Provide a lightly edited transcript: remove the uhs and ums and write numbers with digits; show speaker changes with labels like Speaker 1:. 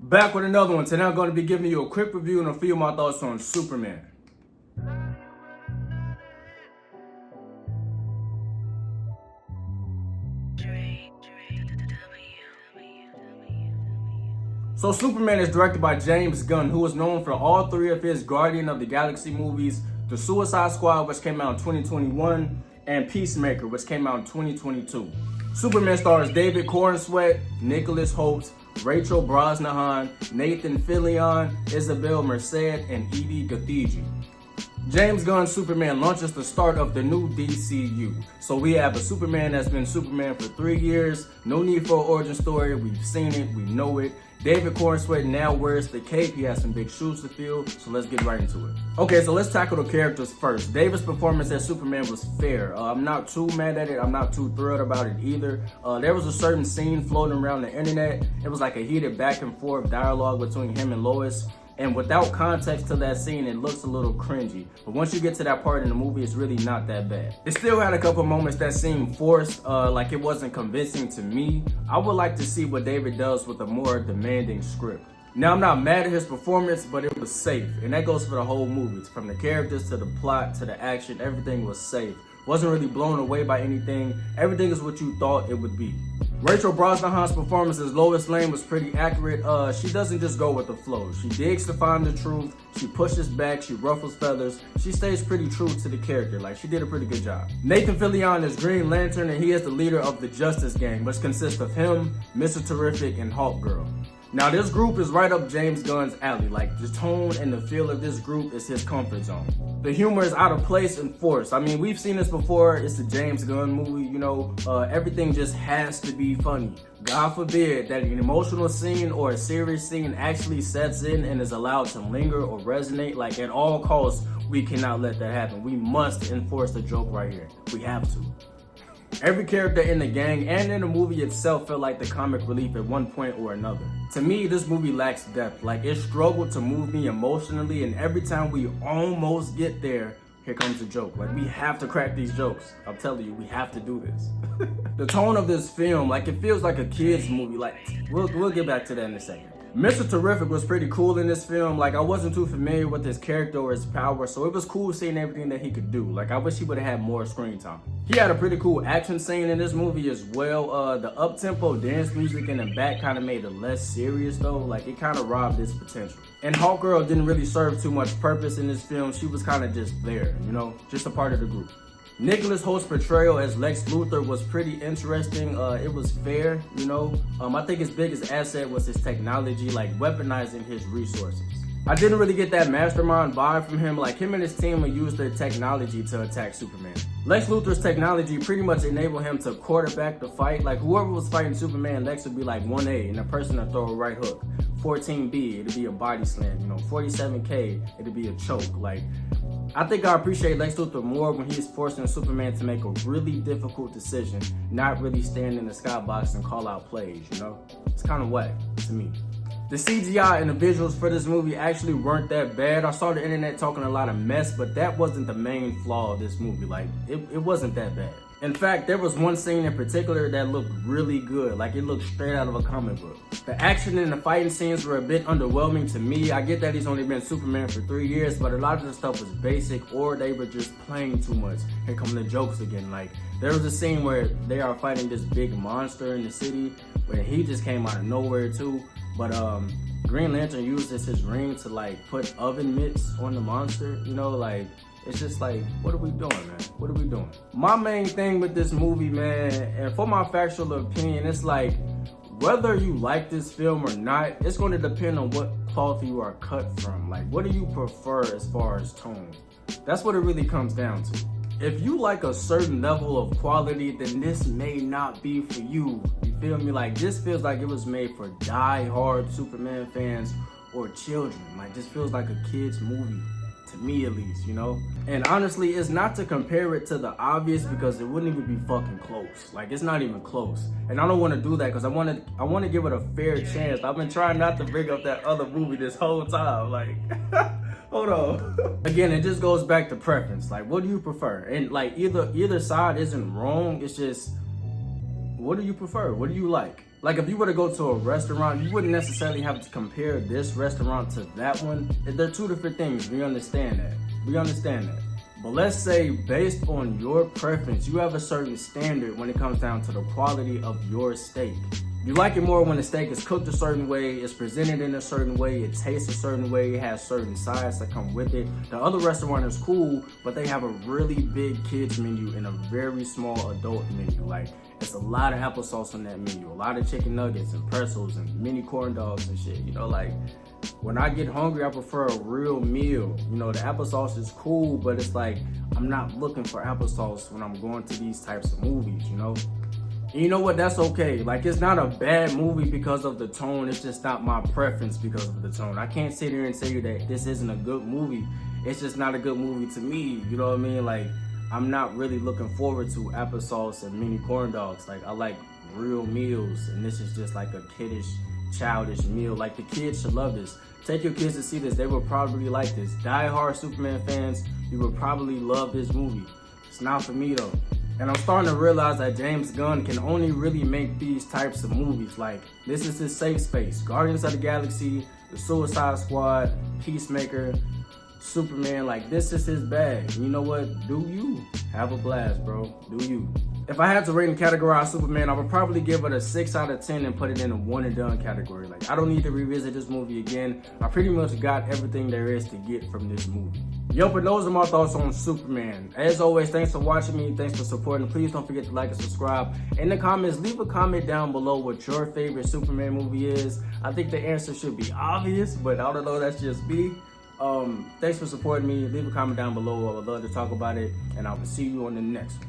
Speaker 1: Back with another one. Today I'm going to be giving you a quick review and a few of my thoughts on Superman. So Superman is directed by James Gunn, who is known for all three of his Guardian of the Galaxy movies, The Suicide Squad, which came out in 2021, and Peacemaker, which came out in 2022. Superman stars David Corenswet, Nicholas Hoult, Rachel Brosnahan, Nathan Fillion, Isabel Merced, and Edie Gathegi. James Gunn's Superman launches the start of the new DCU. So we have a Superman that's been Superman for 3 years. No need for an origin story. We've seen it. We know it. David Corenswet now wears the cape. He has some big shoes to fill. So let's get right into it. Okay, so let's tackle the characters first. David's performance as Superman was fair. I'm not too mad at it. I'm not too thrilled about it either. There was a certain scene floating around the internet. It was like a heated back and forth dialogue between him and Lois. And without context to that scene, it looks a little cringy. But once you get to that part in the movie, it's really not that bad. It still had a couple moments that seemed forced, like it wasn't convincing to me. I would like to see what David does with a more demanding script. Now, I'm not mad at his performance, but it was safe. And that goes for the whole movie. From the characters to the plot to the action, everything was safe. Wasn't really blown away by anything. Everything is what you thought it would be. Rachel Brosnahan's performance as Lois Lane was pretty accurate. She doesn't just go with the flow. She digs to find the truth. She pushes back. She ruffles feathers. She stays pretty true to the character. Like, she did a pretty good job. Nathan Fillion is Green Lantern, and he is the leader of the Justice Gang, which consists of him, Mr. Terrific, and Hawk Girl. Now, this group is right up James Gunn's alley. Like, the tone and the feel of this group is his comfort zone. The humor is out of place and forced. I mean, we've seen this before. It's a James Gunn movie, you know. Everything just has to be funny. God forbid that an emotional scene or a serious scene actually sets in and is allowed to linger or resonate. Like, at all costs, we cannot let that happen. We must enforce the joke right here. We have to. Every character in the gang and in the movie itself felt like the comic relief at one point or another. To me, this movie lacks depth. Like, it struggled to move me emotionally, and every time we almost get there, here comes the joke. Like, we have to crack these jokes. I'm telling you, we have to do this. The tone of this film, like, it feels like a kid's movie. Like, we'll get back to that in a second. Mr. Terrific was pretty cool in this film. Like, I wasn't too familiar with his character or his power, so it was cool seeing everything that he could do. Like, I wish he would have had more screen time. He had a pretty cool action scene in this movie as well. The up-tempo dance music in the back kind of made it less serious though. Like, it kind of robbed its potential. And Hawk Girl didn't really serve too much purpose in this film. She was kind of just there, you know, just a part of the group. Nicholas Holt's portrayal as Lex Luthor was pretty interesting. It was fair, you know. I think his biggest asset was his technology, like weaponizing his resources. I didn't really get that mastermind vibe from him. Like, him and his team would use their technology to attack Superman. Lex Luthor's technology pretty much enabled him to quarterback the fight. Like, whoever was fighting Superman, Lex would be like 1A, and the person would throw a right hook. 14B, it'd be a body slam. You know, 47K, it'd be a choke. Like, I think I appreciate Lex Luthor more when he's forcing Superman to make a really difficult decision, not really stand in the skybox and call out plays, you know? It's kind of whack to me. The CGI and the visuals for this movie actually weren't that bad. I saw the internet talking a lot of mess, but that wasn't the main flaw of this movie. Like, it wasn't that bad. In fact, there was one scene in particular that looked really good. Like, it looked straight out of a comic book. The action and the fighting scenes were a bit underwhelming to me. I get that he's only been Superman for 3 years, but a lot of the stuff was basic, or they were just playing too much. Here come the jokes again. Like, there was a scene where they are fighting this big monster in the city, where he just came out of nowhere too. But Green Lantern uses his ring to, like, put oven mitts on the monster, you know, like, it's just like, what are we doing, man? What are we doing? My main thing with this movie, man, and for my factual opinion, it's like, whether you like this film or not, it's going to depend on what cloth you are cut from. Like, what do you prefer as far as tone? That's what it really comes down to. If you like a certain level of quality, then this may not be for you. You feel me? Like, this feels like it was made for die-hard Superman fans or children. Like, this feels like a kid's movie. To me, at least, you know? And honestly, it's not to compare it to the obvious, because it wouldn't even be fucking close. Like, it's not even close. And I don't want to do that because I want to give it a fair chance. I've been trying not to bring up that other movie this whole time. Like, hold on. Again, it just goes back to preference. Like, what do you prefer? And like, either side isn't wrong. It's just, what do you prefer? What do you like? Like if you were to go to a restaurant, you wouldn't necessarily have to compare this restaurant to that one. They're two different things. We understand that. But let's say based on your preference, you have a certain standard when it comes down to the quality of your steak. You like it more when the steak is cooked a certain way, it's presented in a certain way, it tastes a certain way, it has certain sides that come with it. The other restaurant is cool, but they have a really big kids menu and a very small adult menu. Like, it's a lot of applesauce on that menu, a lot of chicken nuggets and pretzels and mini corn dogs and shit. You know, like, when I get hungry, I prefer a real meal. You know, the applesauce is cool, but it's like, I'm not looking for applesauce when I'm going to these types of movies, you know? And you know what? That's okay. Like, it's not a bad movie because of the tone. It's just not my preference because of the tone. I can't sit here and say that this isn't a good movie. It's just not a good movie to me. You know what I mean? Like, I'm not really looking forward to applesauce and mini corn dogs. Like, I like real meals, and this is just like a kiddish, childish meal. Like, the kids should love this. Take your kids to see this. They will probably like this. Die-hard Superman fans, you will probably love this movie. It's not for me, though. And I'm starting to realize that James Gunn can only really make these types of movies. Like, this is his safe space. Guardians of the Galaxy, The Suicide Squad, Peacemaker, Superman, like, this is his bag. And you know what? Do you? Have a blast, bro. Do you? If I had to rate and categorize Superman, I would probably give it a 6 out of 10 and put it in a one and done category. Like, I don't need to revisit this movie again. I pretty much got everything there is to get from this movie. Yo, but those are my thoughts on Superman. As always, thanks for watching me. Thanks for supporting. Please don't forget to like and subscribe. In the comments, leave a comment down below what your favorite Superman movie is. I think the answer should be obvious, but I don't know, that's just me. Thanks for supporting me. Leave a comment down below. I would love to talk about it, and I will see you on the next one.